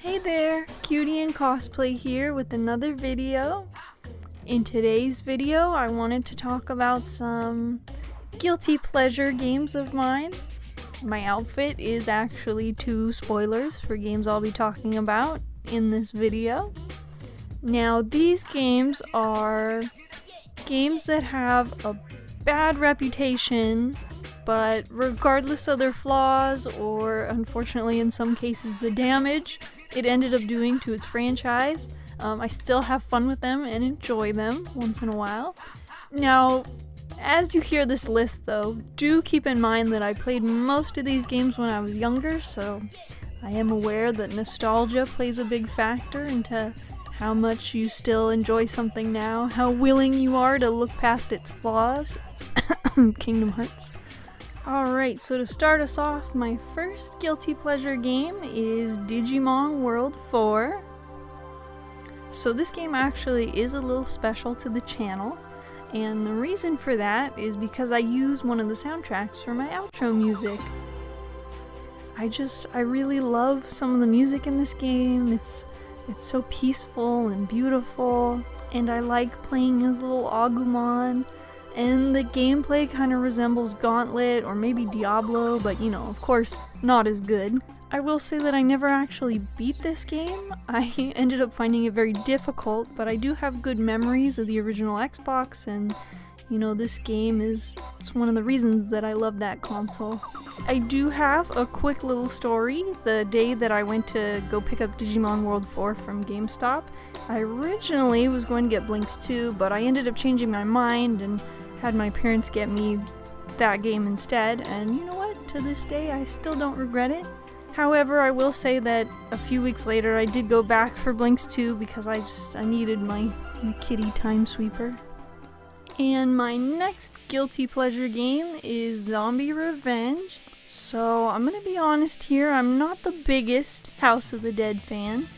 Hey there, Cutie and Cosplay here with another video. In today's video, I wanted to talk about some guilty pleasure games of mine. My outfit is actually 2 spoilers for games I'll be talking about in this video. Now, these games are games that have a bad reputation, but regardless of their flaws, or unfortunately in some cases the damage it ended up doing to its franchise, I still have fun with them and enjoy them once in a while. Now, as you hear this list though, do keep in mind that I played most of these games when I was younger, so I am aware that nostalgia plays a big factor into how much you still enjoy something now, how willing you are to look past its flaws. Kingdom Hearts. Alright, so to start us off, my first guilty pleasure game is Digimon World 4. So this game actually is a little special to the channel, and the reason for that is because I use one of the soundtracks for my outro music. I really love some of the music in this game. It's so peaceful and beautiful, and I like playing as little Agumon. And the gameplay kind of resembles Gauntlet or maybe Diablo, but you know, of course, not as good. I will say that I never actually beat this game. I ended up finding it very difficult, but I do have good memories of the original Xbox, and you know, this game it's one of the reasons that I love that console. I do have a quick little story. The day that I went to go pick up Digimon World 4 from GameStop, I originally was going to get Blinks 2, but I ended up changing my mind and had my parents get me that game instead, and you know what, to this day I still don't regret it. However, I will say that a few weeks later I did go back for Blinks 2 because I needed my kitty time sweeper. And my next guilty pleasure game is Zombie Revenge. So I'm gonna be honest here, I'm not the biggest House of the Dead fan.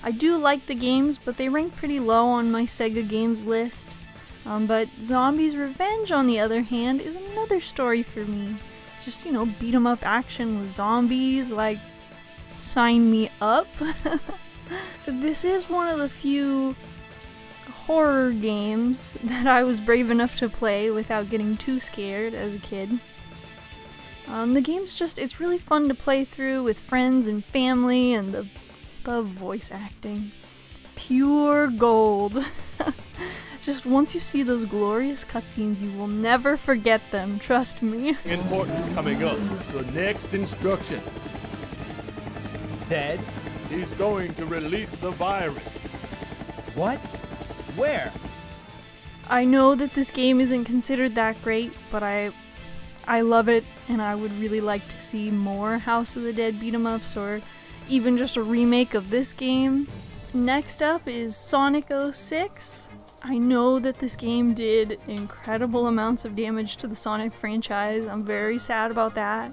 I do like the games, but they rank pretty low on my Sega games list. But Zombies Revenge, on the other hand, is another story for me. Just, you know, beat 'em up action with zombies, like, sign me up. This is one of the few horror games that I was brave enough to play without getting too scared as a kid. The game's just, it's really fun to play through with friends and family, and the voice acting. Pure gold. Just once you see those glorious cutscenes, you will never forget them, trust me. Importance coming up. The next instruction. Said? He's going to release the virus. What? Where? I know that this game isn't considered that great, but I love it, and I would really like to see more House of the Dead beat-em-ups, or even just a remake of this game. Next up is Sonic 06. I know that this game did incredible amounts of damage to the Sonic franchise. I'm very sad about that.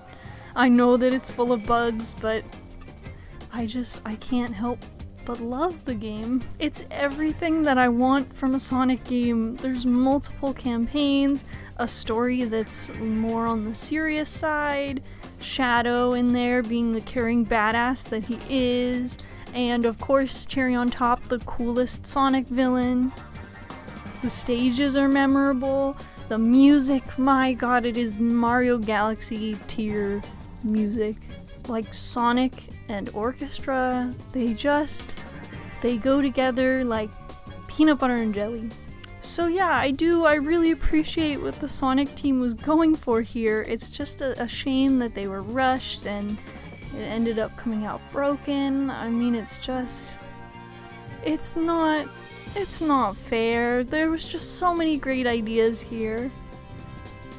I know that it's full of bugs, but I can't help but love the game. It's everything that I want from a Sonic game. There's multiple campaigns, a story that's more on the serious side, Shadow in there being the caring badass that he is, and of course, cherry on top, the coolest Sonic villain. The stages are memorable, the music, my god, it is Mario Galaxy tier music. Like Sonic and orchestra, they go together like peanut butter and jelly. So yeah, I really appreciate what the Sonic team was going for here. It's just a shame that they were rushed and it ended up coming out broken. I mean, it's not fair. There was just so many great ideas here.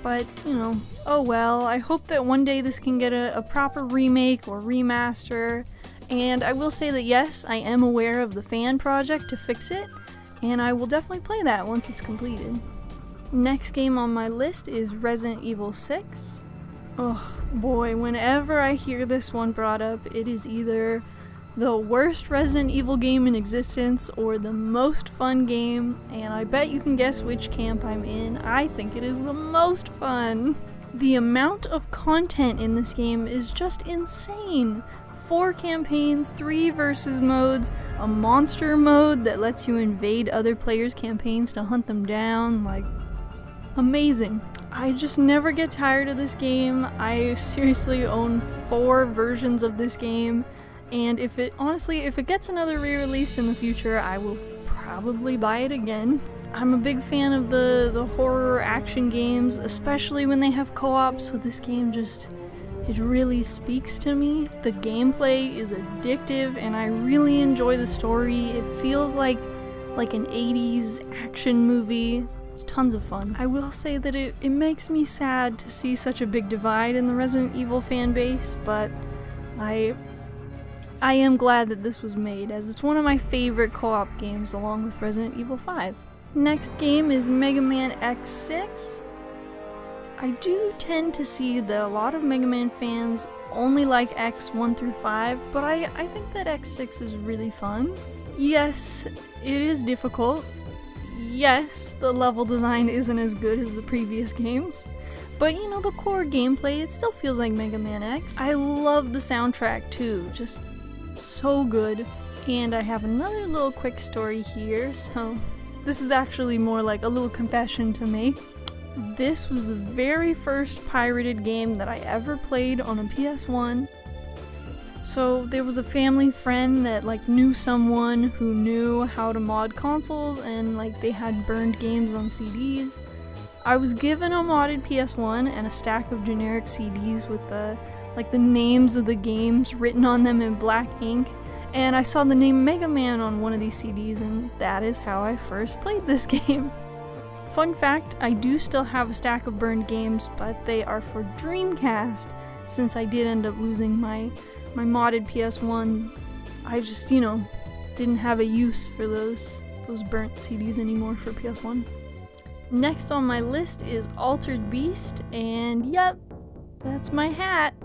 But, you know, oh well. I hope that one day this can get a proper remake or remaster. And I will say that yes, I am aware of the fan project to fix it, and I will definitely play that once it's completed. Next game on my list is Resident Evil 6. Oh boy, whenever I hear this one brought up, it is either the worst Resident Evil game in existence or the most fun game, and I bet you can guess which camp I'm in. I think it is the most fun. The amount of content in this game is just insane. 4 campaigns, 3 versus modes, a monster mode that lets you invade other players' campaigns to hunt them down, like, amazing. I just never get tired of this game. I seriously own 4 versions of this game, and honestly, if it gets another re-release in the future, I will probably buy it again. I'm a big fan of the horror action games, especially when they have co-op, so this game just, it really speaks to me. The gameplay is addictive and I really enjoy the story. It feels like an 80s action movie. It's tons of fun. I will say that it makes me sad to see such a big divide in the Resident Evil fan base, but I am glad that this was made, as it's one of my favorite co-op games along with Resident Evil 5. Next game is Mega Man X6. I do tend to see that a lot of Mega Man fans only like X 1 through 5, but I think that X6 is really fun. Yes, it is difficult. Yes, the level design isn't as good as the previous games, but you know, the core gameplay, it still feels like Mega Man X. I love the soundtrack too, just so good. And I have another little quick story here, so this is actually more like a little confession to make. This was the very first pirated game that I ever played on a PS1. So there was a family friend that like knew someone who knew how to mod consoles, and like they had burned games on CDs. I was given a modded PS1 and a stack of generic CDs with the names of the games written on them in black ink, and I saw the name Mega Man on one of these CDs, and that is how I first played this game. Fun fact, I do still have a stack of burned games, but they are for Dreamcast, since I did end up losing my modded PS1. I just, you know, didn't have a use for those burnt CDs anymore for PS1. Next on my list is Altered Beast, and yep, that's my hat.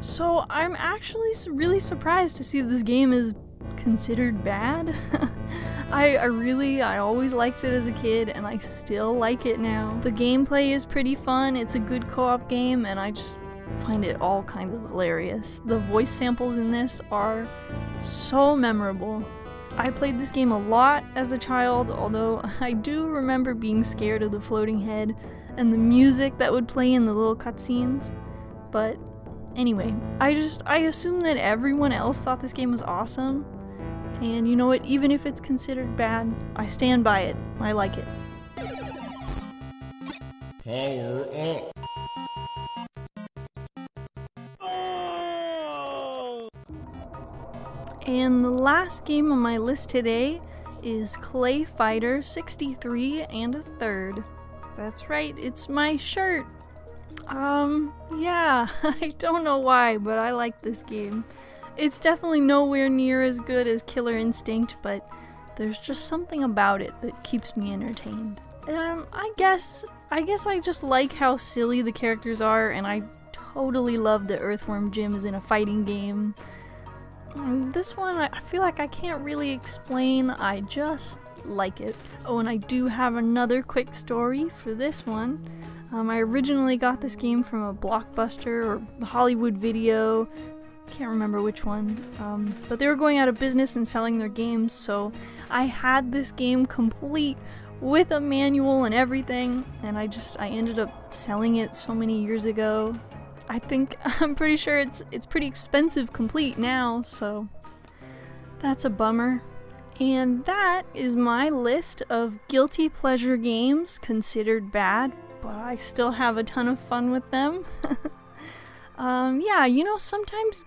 So I'm actually really surprised to see this game is considered bad. I always liked it as a kid, and I still like it now. The gameplay is pretty fun, it's a good co-op game, and I just find it all kinds of hilarious. The voice samples in this are so memorable. I played this game a lot as a child, although I do remember being scared of the floating head and the music that would play in the little cutscenes. But anyway, I assume that everyone else thought this game was awesome. And you know what, even if it's considered bad, I stand by it. I like it. Power up. And the last game on my list today is Clay Fighter 63 and a third. That's right, it's my shirt. Yeah, I don't know why, but I like this game. It's definitely nowhere near as good as Killer Instinct, but there's just something about it that keeps me entertained. I guess I just like how silly the characters are, and I totally love that Earthworm Jim is in a fighting game. This one, I feel like I can't really explain, I just like it. Oh, and I do have another quick story for this one. I originally got this game from a Blockbuster or Hollywood Video, can't remember which one, but they were going out of business and selling their games, so I had this game complete with a manual and everything, and I ended up selling it so many years ago. I'm pretty sure it's pretty expensive complete now, so that's a bummer. And that is my list of guilty pleasure games considered bad, but I still have a ton of fun with them. Yeah, you know, sometimes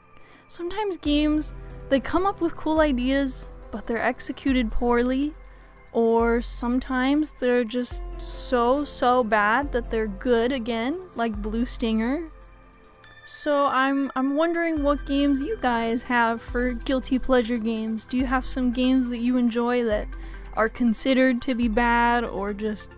games, they come up with cool ideas, but they're executed poorly, or sometimes they're just so bad that they're good again, like Blue Stinger. So I'm wondering what games you guys have for guilty pleasure games. Do you have some games that you enjoy that are considered to be bad, or just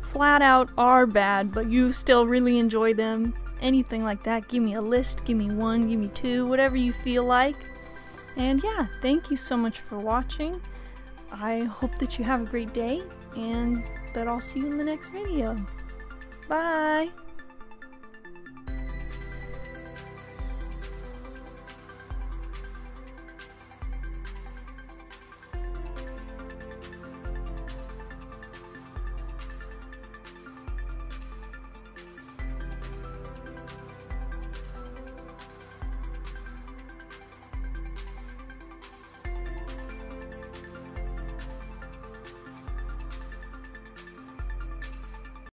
flat out are bad but you still really enjoy them? Anything like that, give me a list, give me one, give me two, whatever you feel like. And yeah, thank you so much for watching. I hope that you have a great day, and that I'll see you in the next video. Bye!